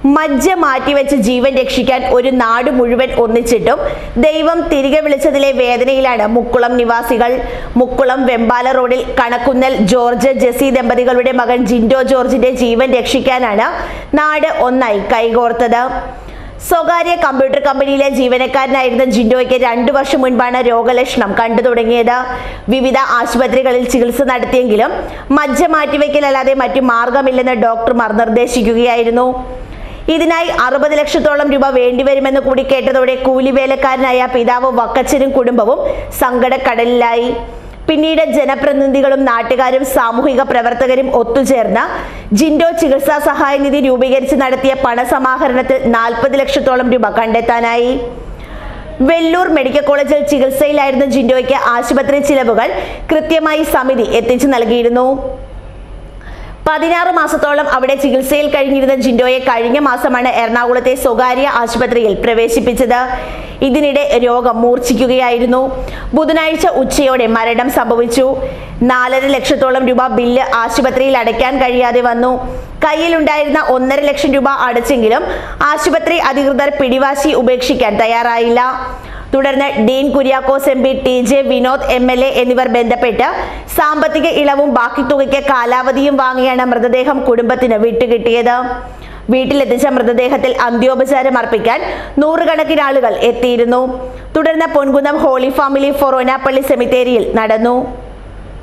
മജ്ജ മാറ്റിവെച്ച് ജീവൻ രക്ഷിക്കാൻ ഒരു നാട് മുഴുവൻ ഒന്നിച്ചിട്ടും ദൈവം തിരികെ വിളിച്ചതിലെ വേദനയിലാണ് മുക്കുളം നിവാസികൾ. മുക്കുളം വെമ്പാല റോഡിൽ കണക്കുന്നൽ ജോർജ് ജെസി ദമ്പതികളുടെ മകൻ ജിൻഡോ ജോർജിന്റെ ജീവൻ രക്ഷിക്കാനാണ് നാട് ഒന്നായി കൈകോർത്തത്. സ്വകാര്യ കമ്പ്യൂട്ടർ കമ്പനിയിലെ ജീവനക്കാരനായിരുന്ന ജിൻഡോയ്ക്ക് 2 വർഷം മുൻപാണ് രോഗലക്ഷണം കണ്ടു തുടങ്ങിയത്. വിവിധ ആശുപത്രികളിൽ ചികിത്സ നടത്തിയെങ്കിലും മജ്ജ മാറ്റിവെക്കലല്ലാതെ മറ്റു മാർഗമില്ലെന്ന് ഡോക്ടർമാർ നിർദ്ദേശിക്കുകയായിരുന്നു. ഇതിനായി 60 ലക്ഷത്തോളം രൂപ വേണ്ടിവരുമെന്ന് കൂടി കേട്ടതോടെ കൂലിവേലക്കാരനായ പിതാവ് വക്കച്ചനും കുടുംബവും സങ്കടക്കടലിലായി. പിന്നീട് ജനപ്രതിനിധികളും നാട്ടുകാരും സാമൂഹിക പ്രവർത്തകരും ഒത്തുചേർന്ന് ജിൻഡോ ചികിത്സാ സഹായ നിധി രൂപീകരിച്ച് നടത്തിയ പണസമാഹരണത്തിൽ 40 ലക്ഷത്തോളം രൂപ കണ്ടെത്താനായി. വെല്ലൂർ മെഡിക്കൽ കോളേജിൽ ചികിത്സയിലായിരുന്ന ജിൻഡോയ്ക്ക് ആശുപത്രി ചിലവുകൾ കൃത്യമായി സമിതി എത്തിച്ചു നൽകിയിരുന്നു. 16 മാസത്തോളം അവിടെ ചികിത്സയിൽ കഴിഞ്ഞിരുന്ന ജിൻഡോയെ കഴിഞ്ഞ മാസമാണ് എറണാകുളത്തെ സ്വകാര്യ ആശുപത്രിയിൽ പ്രവേശിപ്പിച്ചത്. ഇതിനിടെ രോഗം മൂർച്ഛിക്കുകയായിരുന്നു. ബുധനാഴ്ച ഉച്ചയോടെ മരണം സംഭവിച്ചു. 4.5 ലക്ഷത്തോളം രൂപ ബില്ല് ആശുപത്രിയിൽ അടയ്ക്കാൻ കഴിയാതെ വന്നു. കയ്യിലുണ്ടായിരുന്ന 1.5 ലക്ഷം രൂപ അടച്ചെങ്കിലും ആശുപത്രി അധികൃതർ പിടിവാശി ഉപേക്ഷിക്കാൻ തയ്യാറായില്ല. തുടർന്ന് Dean Kuriakose MP, TJ Vinod MLA എന്നിവർ ബന്ധപ്പെട്ട് സാമ്പത്തിക ഇളവും ബാക്കി തുകയ്ക്ക് കാലാവധിയും വാങ്ങിയാണ് മൃതദേഹം കുടുംബത്തിന് വിട്ടുകിട്ടിയത്. വീട്ടിലെത്തിച്ച മൃതദേഹത്തിൽ അന്ത്യോപചാരം അർപ്പിക്കാൻ 100 കണക്കിന് ആളുകൾ എത്തിയിരുന്നു. തുടർന്ന് പൊൻകുന്നം ഹോളി ഫാമിലി ഫൊറോന പള്ളി സെമിത്തേരിയിൽ നടന്നു.